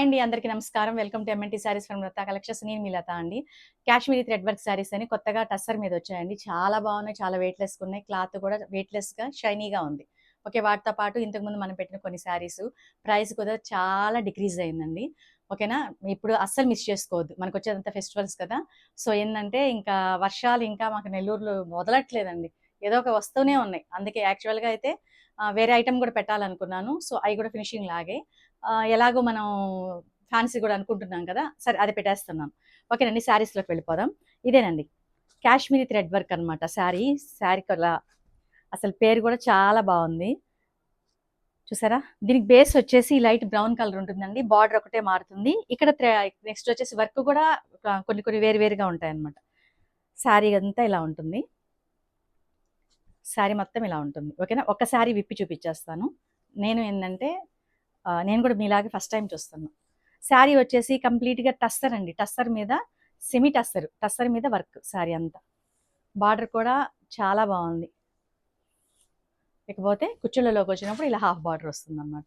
Hi అండి, అందరికీ నమస్కారం. Welcome to MNT saris from Latha collections. నేను మీ లత అండి. కాశ్మీరీ థ్రెడ్ వర్క్ సారీస్ అని కొత్తగా టస్సర్ మీద వచ్చాయండి. చాలా బాగున్నాయి, చాలా వెయిట్లెస్గా ఉన్నాయి. క్లాత్ కూడా వెయిట్లెస్గా షైనీగా ఉంది. ఓకే, వాటితో పాటు ఇంతకుముందు మనం పెట్టిన కొన్ని శారీస్ ప్రైస్ కూడా చాలా డిక్రీజ్ అయిందండి. ఓకేనా, ఇప్పుడు అస్సలు మిస్ చేసుకోవద్దు. మనకు వచ్చేదంతా ఫెస్టివల్స్ కదా. సో ఏంటంటే ఇంకా వర్షాలు ఇంకా మాకు నెల్లూరులో వదలట్లేదండి. ఏదో ఒక వస్తూనే ఉన్నాయి. అందుకే యాక్చువల్గా అయితే వేరే ఐటమ్ కూడా పెట్టాలనుకున్నాను. సో అవి కూడా ఫినిషింగ్ లాగే ఎలాగో మనం ఫ్యాన్సీ కూడా అనుకుంటున్నాం కదా, సరే అది పెట్టేస్తున్నాం. ఓకేనండి, శారీస్లోకి వెళ్ళిపోదాం. ఇదేనండి కాశ్మీరీ థ్రెడ్ వర్క్ అనమాట. శారీ కల్లా అసలు పేరు కూడా చాలా బాగుంది. చూసారా, దీనికి బేస్ వచ్చేసి లైట్ బ్రౌన్ కలర్ ఉంటుందండి. బార్డర్ ఒకటే మారుతుంది. ఇక్కడ నెక్స్ట్ వచ్చేసి వర్క్ కూడా కొన్ని కొన్ని వేరువేరుగా ఉంటాయి అనమాట. శారీ అంతా ఇలా ఉంటుంది. శారీ మొత్తం ఇలా ఉంటుంది. ఓకేనా, ఒక శారీ విప్పి చూపించేస్తాను. నేను ఏంటంటే నేను కూడా మీలాగే ఫస్ట్ టైం చూస్తున్నాను. శారీ వచ్చేసి కంప్లీట్గా టస్సర్ అండి. టస్సర్ మీద సెమీ టస్సర్ మీద వర్క్ శారీ అంతా. బార్డర్ కూడా చాలా బాగుంది. ఇకపోతే కుచ్చుళ్ళలోకి వచ్చినప్పుడు ఇలా హాఫ్ బార్డర్ వస్తుంది అన్నమాట.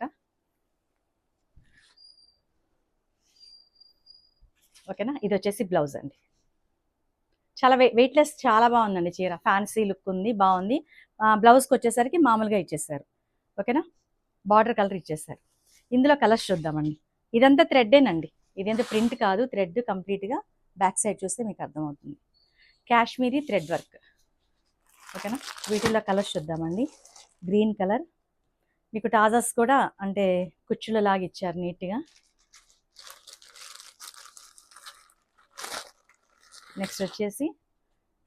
ఓకేనా, ఇది వచ్చేసి బ్లౌజ్ అండి. చాలా వెయిట్లెస్, చాలా బాగుందండి చీర. ఫ్యాన్సీ లుక్ ఉంది, బాగుంది. బ్లౌజ్కి వచ్చేసరికి మామూలుగా ఇచ్చేసారు. ఓకేనా, బార్డర్ కలర్ ఇచ్చేసారు. ఇందులో కలర్స్ చూద్దామండి. ఇదంతా థ్రెడ్డేనండి, ఇదంతా ప్రింట్ కాదు, థ్రెడ్ కంప్లీట్గా. బ్యాక్ సైడ్ చూస్తే మీకు అర్థమవుతుంది. Kashmiri thread work. ఓకేనా, వీటిల్లో కలర్స్ చూద్దామండి. గ్రీన్ కలర్, మీకు టాజర్స్ కూడా అంటే కుచ్చుల లాగా ఇచ్చారు నీట్గా. నెక్స్ట్ వచ్చేసి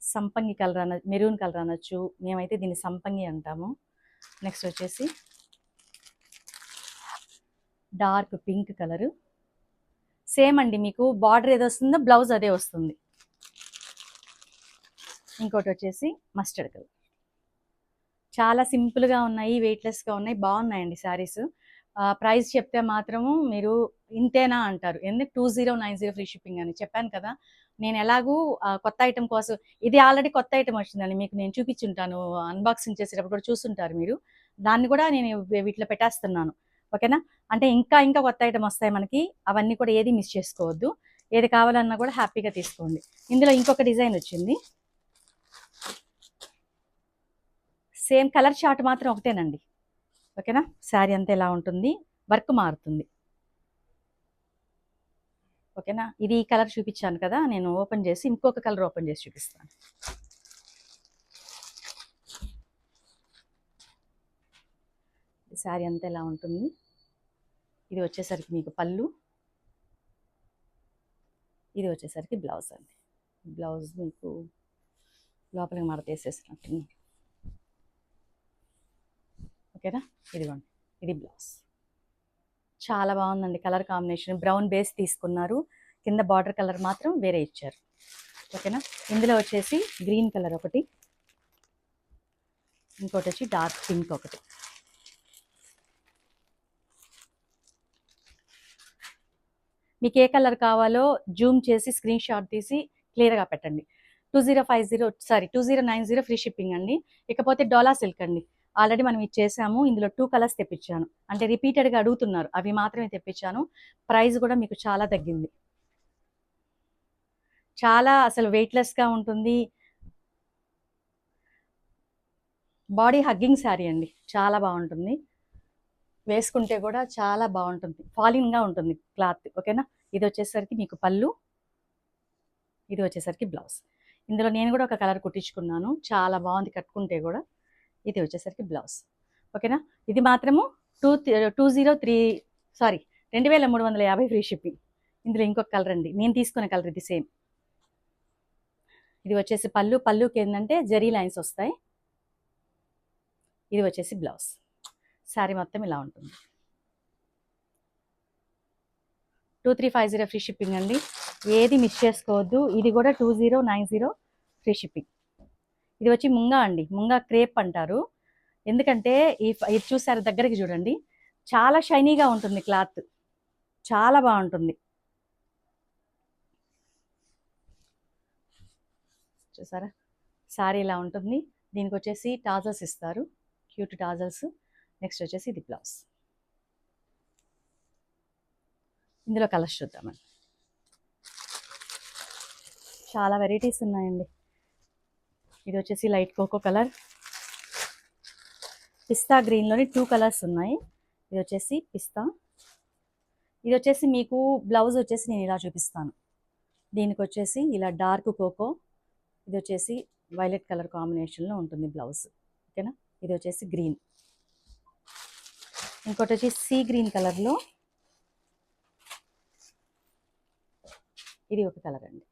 సంపంగి కలర్ మెరూన్ కలర్ అనొచ్చు, మేమైతే దీన్ని సంపంగి అంటాము. నెక్స్ట్ వచ్చేసి డార్క్ పింక్ కలరు. సేమ్ అండి, మీకు బార్డర్ ఏది వస్తుందో బ్లౌజ్ అదే వస్తుంది. ఇంకోటి వచ్చేసి మస్టర్డ్ కలర్. చాలా సింపుల్గా ఉన్నాయి, వెయిట్లెస్గా ఉన్నాయి, బాగున్నాయండి శారీస్. ప్రైస్ చెప్తే మాత్రము మీరు ఇంతేనా అంటారు. ఎందుకు 2090 ఫ్రీ షిప్పింగ్ అని చెప్పాను కదా. నేను ఎలాగూ కొత్త ఐటమ్ కోసం, ఇది ఆల్రెడీ కొత్త ఐటమ్ వచ్చిందండి, మీకు నేను చూపించుంటాను. అన్బాక్సింగ్ చేసేటప్పుడు కూడా చూస్తుంటారు మీరు. దాన్ని కూడా నేను వీటిలో పెట్టేస్తున్నాను. ఓకేనా, అంటే ఇంకా ఇంకా కొత్త ఐటమ్ వస్తాయి మనకి. అవన్నీ కూడా ఏది మిస్ చేసుకోవద్దు. ఏది కావాలన్నా కూడా హ్యాపీగా తీసుకోండి. ఇందులో ఇంకొక డిజైన్ వచ్చింది. సేమ్ కలర్ చార్ట్ మాత్రం ఒకటేనండి. ఓకేనా, శారీ అంతా ఎలా ఉంటుంది, వర్క్ మారుతుంది. ఓకేనా, ఇది ఈ కలర్ చూపించాను కదా, నేను ఓపెన్ చేసి ఇంకొక కలర్ ఓపెన్ చేసి చూపిస్తాను. శారీ అంతా ఎలా ఉంటుంది. ఇది వచ్చేసరికి మీకు పళ్ళు, ఇది వచ్చేసరికి బ్లౌజ్ అండి. బ్లౌజ్ మీకు లోపలికి మడతేసేసినట్టు. ఓకేనా, ఇదిగోండి, ఇది బ్లౌజ్. చాలా బాగుందండి కలర్ కాంబినేషన్. బ్రౌన్ బేస్ తీసుకున్నారు, కింద బార్డర్ కలర్ మాత్రం వేరే ఇచ్చారు. ఓకేనా, ఇందులో వచ్చేసి గ్రీన్ కలర్ ఒకటి, ఇంకోటి వచ్చి డార్క్ పింక్ ఒకటి. మీకు ఏ కలర్ కావాలో జూమ్ చేసి స్క్రీన్ షాట్ తీసి క్లియర్గా పెట్టండి. 2090 ఫ్రీ షిప్పింగ్ అండి. ఇకపోతే డోలా సిల్క్ అండి, ఆల్రెడీ మనం ఇచ్చేసాము. ఇందులో 2 కలర్స్ తెప్పించాను, అంటే రిపీటెడ్గా అడుగుతున్నారు, అవి మాత్రమే తెప్పించాను. ప్రైస్ కూడా మీకు చాలా తగ్గింది. చాలా అసలు వెయిట్లెస్గా ఉంటుంది. బాడీ హగ్గింగ్ శారీ అండి, చాలా బాగుంటుంది. వేసుకుంటే కూడా చాలా బాగుంటుంది, ఫాలింగ్గా ఉంటుంది క్లాత్. ఓకేనా, ఇది వచ్చేసరికి మీకు పళ్ళు, ఇది వచ్చేసరికి బ్లౌజ్. ఇందులో నేను కూడా ఒక కలర్ కుట్టించుకున్నాను, చాలా బాగుంది కట్టుకుంటే కూడా. ఇది వచ్చేసరికి బ్లౌజ్. ఓకేనా, ఇది మాత్రము 2350 ఫ్రీ షిప్పింగ్. ఇందులో ఇంకొక కలర్ అండి, నేను తీసుకున్న కలర్ ఇది సేమ్. ఇది వచ్చేసి పళ్ళుకి ఏంటంటే జరీ లైన్స్ వస్తాయి. ఇది వచ్చేసి బ్లౌజ్. శారీ మొత్తం ఇలా ఉంటుంది. 2350 ఫ్రీ షిప్పింగ్ అండి, ఏది మిస్ చేసుకోవద్దు. ఇది కూడా 2090 ఫ్రీ షిప్పింగ్. ఇది వచ్చి ముంగా అండి, ముంగా క్రేప్ అంటారు. ఎందుకంటే ఇది చూసారు, దగ్గరికి చూడండి, చాలా షైనీగా ఉంటుంది క్లాత్, చాలా బాగుంటుంది. చూసారా, శారీ ఇలా ఉంటుంది. దీనికి వచ్చేసి టాజల్స్ ఇస్తారు, క్యూట్ టాజల్స్. నెక్స్ట్ వచ్చేసి ఇది బ్లౌజ్. ఇందులో కలర్స్ చూద్దామండి. చాలా వెరైటీస్ ఉన్నాయండి. ఇది వచ్చేసి లైట్ కోకో కలర్, పిస్తా గ్రీన్లోని 2 కలర్స్ ఉన్నాయి. ఇది వచ్చేసి పిస్తా, ఇది వచ్చేసి మీకు బ్లౌజ్ వచ్చేసి నేను ఇలా చూపిస్తాను. దీనికి వచ్చేసి ఇలా డార్క్ కోకో, ఇది వచ్చేసి వైలెట్ కలర్ కాంబినేషన్లో ఉంటుంది బ్లౌజ్. ఓకేనా, ఇది వచ్చేసి గ్రీన్, ఇంకోటి వచ్చి సీ గ్రీన్ కలర్లో ఇది ఒక కలర్ అండి.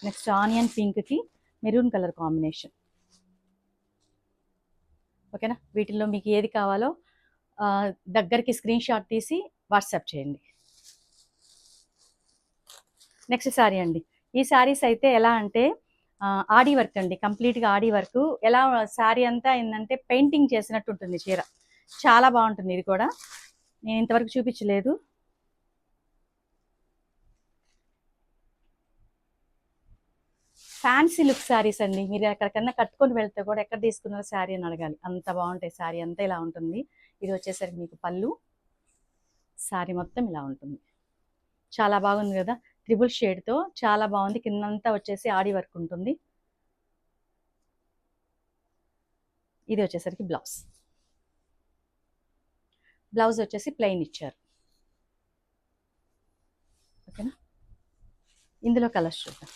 నెక్స్ట్ ఆనియన్ పింక్కి మెరూన్ కలర్ కాంబినేషన్. ఓకేనా, వీటిల్లో మీకు ఏది కావాలో దగ్గరికి స్క్రీన్ షాట్ తీసి వాట్సాప్ చేయండి. నెక్స్ట్ శారీ అండి. ఈ శారీస్ అయితే ఎలా అంటే ఆడి వర్క్ అండి, కంప్లీట్గా ఆడి వర్క్. ఎలా శారీ అంతా ఏంటంటే పెయింటింగ్ చేసినట్టు ఉంటుంది చీర, చాలా బాగుంటుంది. ఇది కూడా నేను ఇంతవరకు చూపించలేదు. ఫ్యాన్సీ లుక్ శారీస్ అండి. మీరు ఎక్కడికన్నా కట్టుకొని వెళ్తే కూడా ఎక్కడ తీసుకున్నారు శారీ అని అడగాలి, అంత బాగుంటాయి. శారీ అంతా ఇలా ఉంటుంది. ఇది వచ్చేసరికి మీకు పళ్ళు, శారీ మొత్తం ఇలా ఉంటుంది. చాలా బాగుంది కదా, ట్రిపుల్ షేడ్తో చాలా బాగుంది. కిందంతా వచ్చేసి ఆడి వర్క్ ఉంటుంది. ఇది వచ్చేసరికి బ్లౌజ్, బ్లౌజ్ వచ్చేసి ప్లెయిన్ ఇచ్చారు. ఓకేనా, ఇందులో కలర్స్ చూద్దాం.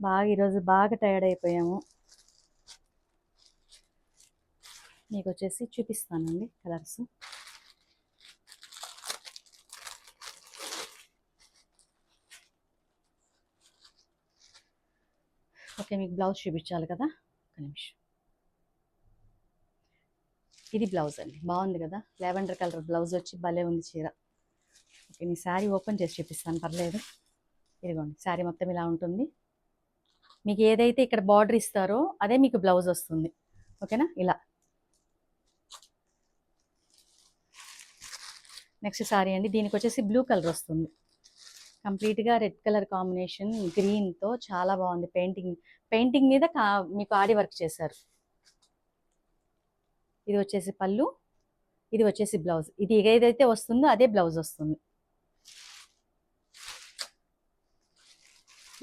బాగా ఈరోజు బాగా టైర్డ్ అయిపోయాము. మీకు వచ్చేసి చూపిస్తానండి కలర్స్. ఓకే, మీకు బ్లౌజ్ చూపించాలి కదా, ఒక నిమిషం. ఇది బ్లౌజ్ అండి, బాగుంది కదా, లావెండర్ కలర్ బ్లౌజ్ వచ్చి భలే ఉంది చీర. ఓకే, నేను శారీ ఓపెన్ చేసి చూపిస్తాను, పర్లేదు. ఇదిగోండి, శారీ మొత్తం ఇలా ఉంటుంది. మీకు ఏదైతే ఇక్కడ బార్డర్ ఇస్తారో అదే మీకు బ్లౌజ్ వస్తుంది. ఓకేనా, ఇలా. నెక్స్ట్ శారీ అండి, దీనికి వచ్చేసి బ్లూ కలర్ వస్తుంది. కంప్లీట్గా రెడ్ కలర్ కాంబినేషన్ గ్రీన్తో చాలా బాగుంది. పెయింటింగ్ మీద మీకు ఆడి వర్క్ చేశారు. ఇది వచ్చేసి పళ్ళు, ఇది వచ్చేసి బ్లౌజ్. ఇది ఏదైతే వస్తుందో అదే బ్లౌజ్ వస్తుంది.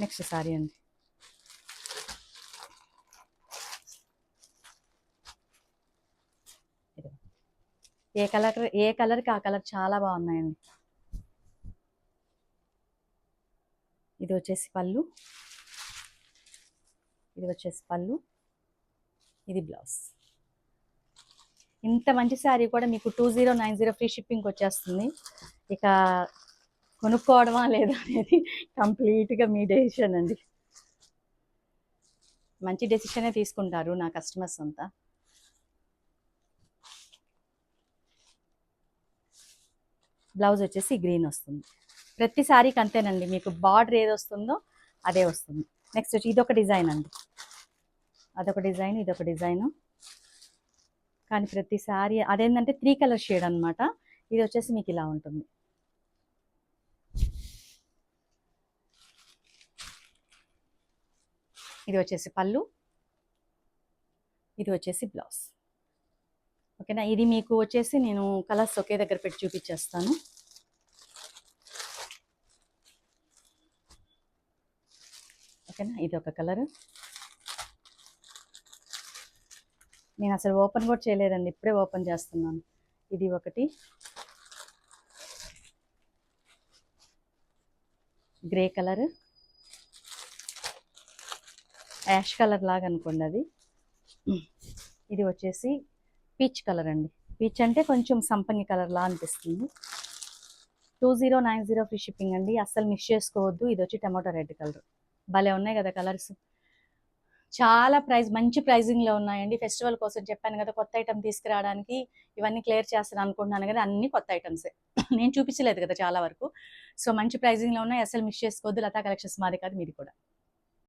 నెక్స్ట్ శారీ అండి, ఏ కలర్కి ఆ కలర్ చాలా బాగున్నాయండి. ఇది వచ్చేసి పళ్ళు, ఇది వచ్చేసి పళ్ళు, ఇది బ్లౌజ్. ఇంత మంచి శారీ కూడా మీకు 2090 ఫ్రీ షిప్పింగ్ వచ్చేస్తుంది. ఇక కొనుక్కోవడమా లేదా అనేది కంప్లీట్గా మీ డెసిషన్ అండి. మంచి డెసిషనే తీసుకుంటారు నా కస్టమర్స్ అంతా. బ్లౌజ్ వచ్చేసి గ్రీన్ వస్తుంది. ప్రతి శారీకి అంతేనండి, మీకు బార్డర్ ఏది వస్తుందో అదే వస్తుంది. నెక్స్ట్ వచ్చి ఇదొక డిజైన్ అండి, అదొక డిజైన్, ఇదొక డిజైను. కానీ ప్రతి శారీ అదేంటంటే 3 కలర్ షేడ్ అనమాట. ఇది వచ్చేసి మీకు ఇలా ఉంటుంది. ఇది వచ్చేసి పళ్ళు, ఇది వచ్చేసి బ్లౌజ్. ఓకేనా, ఇది మీకు వచ్చేసి నేను కలర్స్ ఒకే దగ్గర పెట్టి చూపించేస్తాను. ఓకేనా, ఇది ఒక కలర్. నేను అసలు ఓపెన్ కూడా చేయలేదండి, ఇప్పుడే ఓపెన్ చేస్తున్నాను. ఇది ఒకటి, గ్రే కలర్, యాష్ కలర్ లాగా అనుకోండి అది. ఇది వచ్చేసి పీచ్ కలర్ అండి. పీచ్ అంటే కొంచెం సంపంగి కలర్ లా అనిపిస్తుంది. 2090 ఫ్రీ షిప్పింగ్ అండి, అస్సలు మిస్ చేసుకోవద్దు. ఇది వచ్చి టమాటో రెడ్ కలర్. భలే ఉన్నాయి కదా కలర్స్. చాలా మంచి ప్రైజింగ్లో ఉన్నాయండి. ఫెస్టివల్ కోసం చెప్పాను కదా, కొత్త ఐటమ్ తీసుకురావడానికి ఇవన్నీ క్లియర్ చేస్తాను అనుకుంటున్నాను కదా, అన్ని కొత్త ఐటమ్సే. నేను చూపించలేదు కదా చాలా వరకు. సో మంచి ప్రైజింగ్లో ఉన్నాయి, అసలు మిస్ చేసుకోవద్దు. లతా కలెక్షన్స్ మాది కాదు, మీది కూడా.